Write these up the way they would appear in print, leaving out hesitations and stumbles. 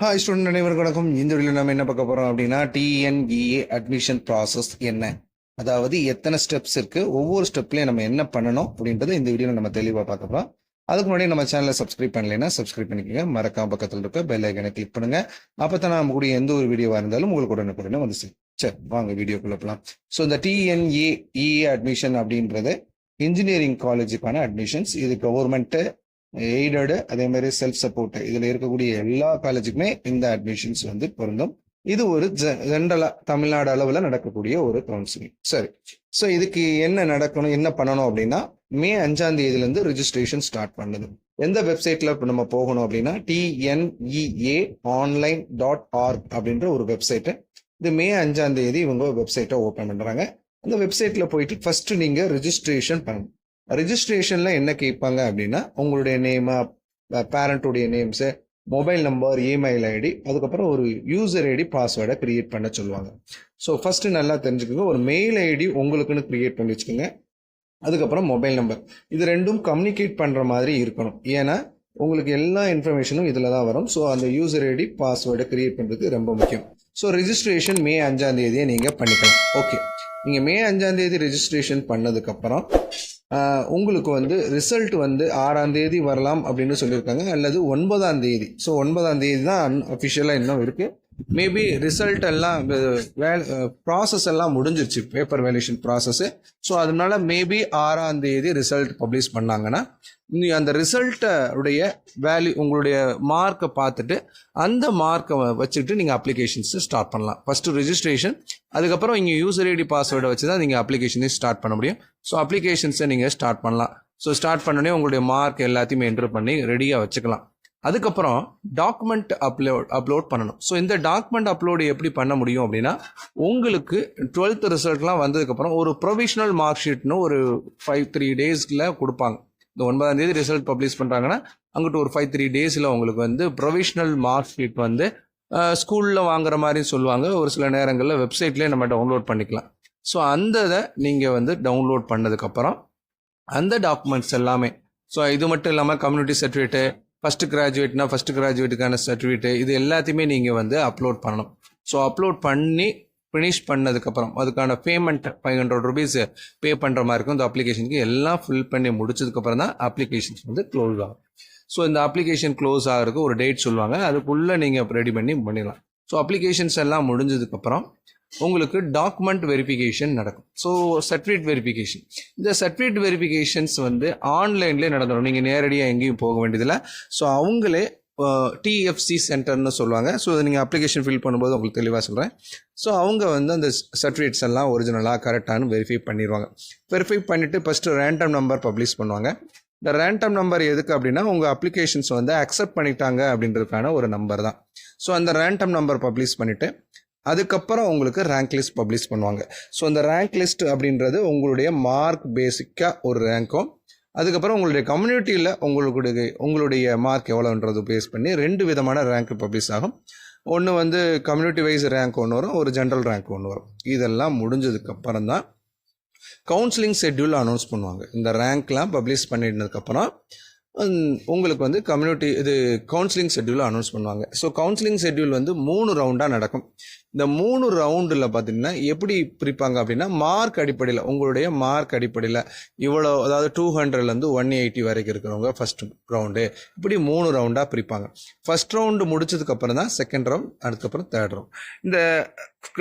Hi student அனைவருக்கும் வணக்கம். இந்த வீடியோவில் நம்ம என்ன பார்க்க போகிறோம் அப்படின்னா டிஎன்இஏ அட்மிஷன் ப்ராசஸ் என்ன, அதாவது எத்தனை ஸ்டெப்ஸ் இருக்குது, ஒவ்வொரு ஸ்டெப்லையும் நம்ம என்ன பண்ணணும் அப்படின்றத இந்த வீடியோவில் நம்ம தெளிவாக பார்க்க போகிறோம். அதுக்கு முன்னாடி நம்ம சேனலை சப்ஸ்கிரைப் பண்ணலைன்னா சப்ஸ்கிரைப் பண்ணிக்கோங்க. மறக்காம பக்கத்தில் இருக்க பெல் ஐக்கனை கிளிக் பண்ணுங்க. அப்போ தான் நம்ம கூடிய எந்த ஒரு வீடியோவாக இருந்தாலும் உங்களுக்கு உடனுக்குடனே வந்து சரி வாங்க வீடியோக்குள்ள போகலாம். ஸோ இந்த டிஎன்இஏ அட்மிஷன் அப்படின்றது இன்ஜினியரிங் காலேஜுக்கான அட்மிஷன்ஸ். இது கவர்மெண்ட்டு எய்டடு, அதே மாதிரி செல்ஃப் சப்போர்ட், இதுல இருக்கக்கூடிய எல்லா காலேஜுக்குமே இந்த அட்மிஷன்ஸ் வந்து பொருந்தும். இது ஒரு ஜென்ரலா தமிழ்நாடு அளவுல நடக்கக்கூடிய ஒரு கவுன்சிலிங். சரி, ஸோ இதுக்கு என்ன நடக்கணும், என்ன பண்ணணும் அப்படின்னா மே 5ஆம் தேதியில இருந்து ரிஜிஸ்ட்ரேஷன் ஸ்டார்ட் பண்ணுது. எந்த வெப்சைட்ல நம்ம போகணும் அப்படின்னா TNEAonline.org அப்படின்ற ஒரு வெப்சைட். இது மே 5ஆம் தேதி இவங்க வெப்சைட்டை ஓபன் பண்றாங்க. அந்த வெப்சைட்ல போயிட்டு ஃபர்ஸ்ட் நீங்க ரிஜிஸ்ட்ரேஷன் பண்ணணும். ரிஜிஸ்ட்ரேஷன்ல என்ன கேட்பாங்க அப்படின்னா உங்களுடைய நேம், பேரண்ட்டுடைய names, mobile number, email ID, அதுக்கப்புறம் ஒரு யூசர் ஐடி, பாஸ்வேர்டை கிரியேட் பண்ண சொல்லுவாங்க. ஸோ ஃபர்ஸ்ட் நல்லா தெரிஞ்சுக்கோங்க, ஒரு மெயில் ஐடி உங்களுக்குன்னு கிரியேட் பண்ணி வச்சுக்கோங்க. அதுக்கப்புறம் மொபைல் நம்பர், இது ரெண்டும் கம்யூனிகேட் பண்ற மாதிரி இருக்கணும். ஏன்னா உங்களுக்கு எல்லா இன்ஃபர்மேஷனும் இதில் தான் வரும். ஸோ அந்த யூசர் ஐடி, பாஸ்வேர்டை கிரியேட் பண்ணுறது ரொம்ப முக்கியம். ஸோ ரிஜிஸ்ட்ரேஷன் மே 5ஆம் தேதியை நீங்கள் பண்ணிக்கலாம். ஓகே, நீங்கள் மே 5ஆம் தேதி ரிஜிஸ்ட்ரேஷன் பண்ணதுக்கப்புறம் உங்களுக்கு வந்து ரிசல்ட் வந்து 6ஆம் தேதி வரலாம் அப்படின்னு சொல்லியிருக்காங்க, அல்லது 9ஆம் தேதி. ஸோ 9ஆம் தேதி தான் அஃபிஷியலாக இன்னும் இருக்குது. மேபி ரிசல்ட் எல்லாம் ப்ராசஸ் எல்லாம் முடிஞ்சிருச்சு, பேப்பர் வேல்யூஷன் ப்ராசஸ்ஸு. ஸோ அதனால மேபி 6ஆம் தேதி ரிசல்ட் பப்ளிஷ் பண்ணாங்கன்னா அந்த ரிசல்ட்டோடைய வேல்யூ, உங்களுடைய மார்க்கை பார்த்துட்டு அந்த மார்க்கை வச்சுட்டு நீங்கள் அப்ளிகேஷன்ஸை ஸ்டார்ட் பண்ணலாம். ஃபஸ்ட்டு ரிஜிஸ்ட்ரேஷன், அதுக்கப்புறம் இங்கே யூசர் ஐடி, பாஸ்வேர்டை வச்சு தான் நீங்கள் அப்ளிகேஷனே ஸ்டார்ட் பண்ண முடியும். ஸோ அப்ளிகேஷன்ஸை நீங்கள் ஸ்டார்ட் பண்ணலாம். ஸோ ஸ்டார்ட் பண்ணோடனே உங்களுடைய மார்க் எல்லாத்தையுமே என்ட்ரு பண்ணி ரெடியாக வச்சுக்கலாம். அதுக்கப்புறம் டாக்குமெண்ட் அப்லோட் பண்ணணும். ஸோ இந்த டாக்குமெண்ட் அப்லோடு எப்படி பண்ண முடியும் அப்படின்னா உங்களுக்கு 12th ரிசல்ட்லாம் வந்ததுக்கப்புறம் ஒரு ப்ரொவிஷனல் மார்க் ஷீட்னு ஒரு 3 டேஸ்ல கொடுப்பாங்க. இந்த 9ஆம் தேதி ரிசல்ட் பப்ளிஷ் பண்ணுறாங்கன்னா அங்கிட்டு ஒரு 3 டேஸில் உங்களுக்கு வந்து ப்ரொவிஷனல் மார்க் ஷீட் வந்து ஸ்கூலில் வாங்குற மாதிரி சொல்லுவாங்க. ஒரு சில நேரங்களில் வெப்சைட்லேயே நம்ம டவுன்லோட் பண்ணிக்கலாம். ஸோ அந்த இதை நீங்கள் வந்து டவுன்லோட் பண்ணதுக்கப்புறம் அந்த டாக்குமெண்ட்ஸ் எல்லாமே, ஸோ இது மட்டும் இல்லாமல் கம்யூனிட்டி சர்டிஃபிகேட்டு, ஃபஸ்ட்டு கிராஜுவேட்னா ஃபஸ்ட்டு கிராஜுவேட்டுக்கான சர்டிஃபிகேட்டு, இது எல்லாத்தையுமே நீங்கள் வந்து அப்லோட் பண்ணணும். ஸோ அப்லோட் பண்ணி ஃபினிஷ் பண்ணதுக்கப்புறம் அதுக்கான பேமெண்ட் 500 rupees பே பண்ணுற மாதிரி இருக்கும். இந்த அப்ளிகேஷனுக்கு எல்லாம் ஃபில் பண்ணி முடிச்சதுக்கப்புறம் தான் அப்ளிகேஷன்ஸ் வந்து க்ளோஸ் ஆகும். ஸோ இந்த அப்ளிகேஷன் க்ளோஸ் ஆகிறதுக்கு ஒரு டேட் சொல்லுவாங்க, அதுக்குள்ளே நீங்கள் ரெடி பண்ணிடலாம். ஸோ அப்ளிகேஷன்ஸ் எல்லாம் முடிஞ்சதுக்கப்புறம் உங்களுக்கு டாக்குமெண்ட் வெரிஃபிகேஷன் நடக்கும். ஸோ சர்டிஃபிகேட் வெரிஃபிகேஷன், இந்த சர்டிஃபிகேட் வெரிஃபிகேஷன்ஸ் வந்து ஆன்லைன்லேயே நடந்துடும். நீங்கள் நேரடியாக எங்கேயும் போக வேண்டியதில்லை. ஸோ அவங்களே டிஎஃப்சி சென்டர்னு சொல்லுவாங்க. ஸோ நீங்கள் அப்ளிகேஷன் ஃபில் பண்ணும்போது உங்களுக்கு தெளிவாக சொல்கிறேன். ஸோ அவங்க வந்து அந்த சர்டிஃபிகேட்ஸ் எல்லாம் ஒரிஜினலாக கரெக்டானு வெரிஃபை பண்ணிடுவாங்க. வெரிஃபை பண்ணிவிட்டு ஃபஸ்ட்டு ரேண்டம் நம்பர் பப்ளிஷ் பண்ணுவாங்க. இந்த ரேண்டம் நம்பர் எதுக்கு அப்படின்னா உங்கள் அப்ளிகேஷன்ஸ் வந்து அக்செப்ட் பண்ணிட்டாங்க அப்படின்றதுக்கான ஒரு நம்பர் தான். ஸோ அந்த ரேண்டம் நம்பர் பப்ளிஷ் பண்ணிவிட்டு அதுக்கப்புறம் உங்களுக்கு ரேங்க் லிஸ்ட் பப்ளிஷ் பண்ணுவாங்க. ஸோ அந்த ரேங்க் லிஸ்ட் அப்படின்றது உங்களுடைய மார்க் பேசிக்காக ஒரு ரேங்க்கும், அதுக்கப்புறம் உங்களுடைய கம்யூனிட்டியில் உங்களுடைய மார்க் எவ்வளோன்றது பேஸ் பண்ணி 2 விதமான ரேங்க் பப்ளிஷ் ஆகும். ஒன்று வந்து கம்யூனிட்டி வைஸ் ரேங்க் ஒன்று வரும், ஒரு ஜென்ரல் ரேங்க் ஒன்று வரும். இதெல்லாம் முடிஞ்சதுக்கப்புறம் தான் கவுன்சிலிங் ஷெட்யூல் அனௌன்ஸ் பண்ணுவாங்க. இந்த ரேங்க்லாம் பப்ளிஷ் பண்ணிட்டதுக்கப்புறம் உங்களுக்கு வந்து கவுன்சிலிங் ஷெட்யூல் அனௌன்ஸ் பண்ணுவாங்க. ஸோ கவுன்சிலிங் ஷெட்யூல் வந்து 3 ரவுண்டாக நடக்கும். இந்த 3 ரவுண்டில் பார்த்தீங்கன்னா எப்படி பிரிப்பாங்க அப்படின்னா மார்க் அடிப்படையில், உங்களுடைய மார்க் அடிப்படையில் இவ்வளோ, அதாவது 200லேருந்து 180 வரைக்கும் இருக்கிறவங்க ஃபர்ஸ்ட் ரவுண்டு, இப்படி 3 ரவுண்டாக பிரிப்பாங்க. ஃபர்ஸ்ட் ரவுண்டு முடிச்சதுக்கப்புறம் தான் செகண்ட் ரவுண்ட், அதுக்கப்புறம் தேர்ட் ரவுண்ட். இந்த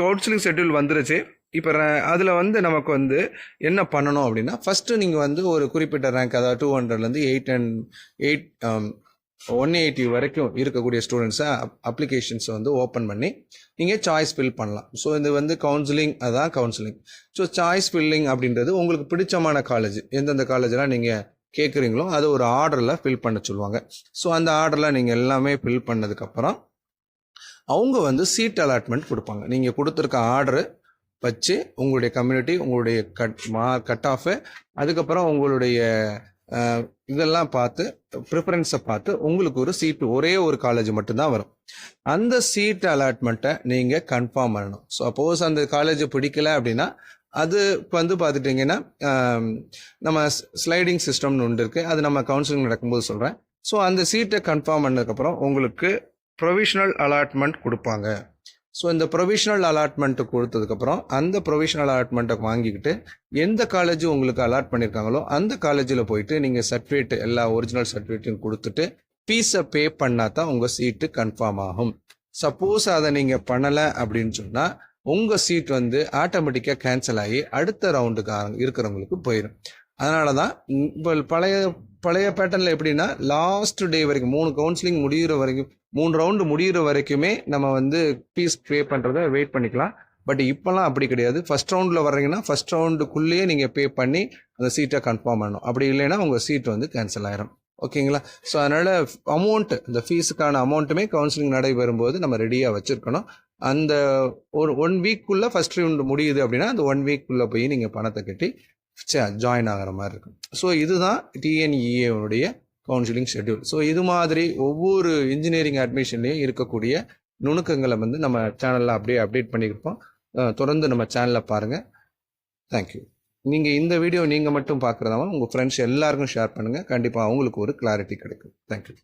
கவுன்சிலிங் ஷெட்யூல் வந்துருச்சு. இப்போ அதில் வந்து நமக்கு வந்து என்ன பண்ணணும் அப்படின்னா ஃபஸ்ட்டு நீங்கள் வந்து ஒரு குறிப்பிட்ட ரேங்க், அதாவது 200லேருந்து 180 வரைக்கும் இருக்கக்கூடிய ஸ்டூடெண்ட்ஸை அப்ளிகேஷன்ஸை வந்து ஓப்பன் பண்ணி நீங்கள் சாய்ஸ் ஃபில் பண்ணலாம். ஸோ இது வந்து கவுன்சிலிங், அதான் கவுன்சிலிங். ஸோ சாய்ஸ் ஃபில்லிங் அப்படின்றது உங்களுக்கு பிடிச்சமான காலேஜ், எந்தெந்த காலேஜெலாம் நீங்கள் கேட்குறீங்களோ அது ஒரு ஆர்டரில் ஃபில் பண்ண சொல்லுவாங்க. ஸோ அந்த ஆர்டரில் நீங்கள் எல்லாமே ஃபில் பண்ணதுக்கப்புறம் அவங்க வந்து சீட் அலாட்மெண்ட் கொடுப்பாங்க. நீங்கள் கொடுத்துருக்க ஆர்டரு வச்சு உங்களுடைய கம்யூனிட்டி, உங்களுடைய கட் ஆஃபு, அதுக்கப்புறம் உங்களுடைய இதெல்லாம் பார்த்து ப்ரிஃபரன்ஸை பார்த்து உங்களுக்கு ஒரு சீட்டு, ஒரே ஒரு காலேஜ் மட்டும்தான் வரும். அந்த சீட் அலாட்மெண்ட்டை நீங்கள் கன்ஃபார்ம் பண்ணணும். ஸோ சப்போஸ் அந்த காலேஜை பிடிக்கல அப்படின்னா அது வந்து பார்த்துட்டிங்கன்னா நம்ம ஸ்லைடிங் சிஸ்டம்னு ஒன்று இருக்குது, அது நம்ம கவுன்சிலிங் நடக்கும்போது சொல்கிறேன். ஸோ அந்த சீட்டை கன்ஃபார்ம் பண்ணதுக்கப்புறம் உங்களுக்கு ப்ரொவிஷனல் அலாட்மெண்ட் கொடுப்பாங்க. ஸோ இந்த ப்ரொவிஷனல் அலாட்மெண்ட்டு கொடுத்ததுக்கப்புறம் அந்த ப்ரொவிஷனல் அலாட்மெண்ட்டை வாங்கிக்கிட்டு எந்த காலேஜ் உங்களுக்கு அலாட் பண்ணியிருக்காங்களோ அந்த காலேஜில் போயிட்டு நீங்கள் சர்டிஃபிகேட் எல்லா ஒரிஜினல் சர்டிஃபிகேட்டையும் கொடுத்துட்டு ஃபீஸை பே பண்ணால் தான் உங்கள் சீட்டு கன்ஃபார்ம் ஆகும். சப்போஸ் அதை நீங்கள் பண்ணலை அப்படின்னு சொன்னால் உங்கள் சீட் வந்து ஆட்டோமேட்டிக்காக கேன்சல் ஆகி அடுத்த ரவுண்டுக்கு இருக்கிறவங்களுக்கு போயிடும். அதனால தான் இப்போ பழைய பேட்டர்னில் எப்படின்னா லாஸ்ட் டே வரைக்கும் 3 கவுன்சிலிங் முடிகிற வரைக்கும் 3 ரவுண்டு முடிகிற வரைக்குமே நம்ம வந்து ஃபீஸ் பே பண்ணுறத வெயிட் பண்ணிக்கலாம். பட் இப்போல்லாம் அப்படி கிடையாது. ஃபஸ்ட் ரவுண்டில் வர்றீங்கன்னா ஃபஸ்ட் ரவுண்டுக்குள்ளேயே நீங்கள் பே பண்ணி அந்த சீட்டை கன்ஃபார்ம் பண்ணணும். அப்படி இல்லைன்னா உங்கள் சீட் வந்து கேன்சல் ஆயிரும். ஓகேங்களா? ஸோ அதனால் அமௌண்ட்டு இந்த ஃபீஸுக்கான அமௌண்ட்டுமே கவுன்சிலிங் நடைபெறும்போது நம்ம ரெடியாக வச்சுருக்கணும். அந்த ஒரு 1 வீக்குள்ளே ஃபஸ்ட் ரவுண்டு முடியுது அப்படின்னா அந்த 1 வீக்குள்ளே போய் நீங்கள் பணத்தை கட்டி ஜாயின் ஆகிற மாதிரி இருக்கும். ஸோ இதுதான் டிஎன்இஏனுடைய கவுன்சிலிங் ஷெட்யூல். ஸோ இது மாதிரி ஒவ்வொரு இன்ஜினியரிங் அட்மிஷன்லேயும் இருக்கக்கூடிய நுணுக்கங்களை வந்து நம்ம சேனலில் அப்படியே அப்டேட் பண்ணியிருப்போம். தொடர்ந்து நம்ம சேனலில் பாருங்கள். தேங்க்யூ. நீங்கள் இந்த வீடியோ நீங்கள் மட்டும் பார்க்குறதாம உங்கள் ஃப்ரெண்ட்ஸ் எல்லாருக்கும் ஷேர் பண்ணுங்கள். கண்டிப்பாக அவங்களுக்கு ஒரு கிளாரிட்டி கிடைக்கும். தேங்க்யூ.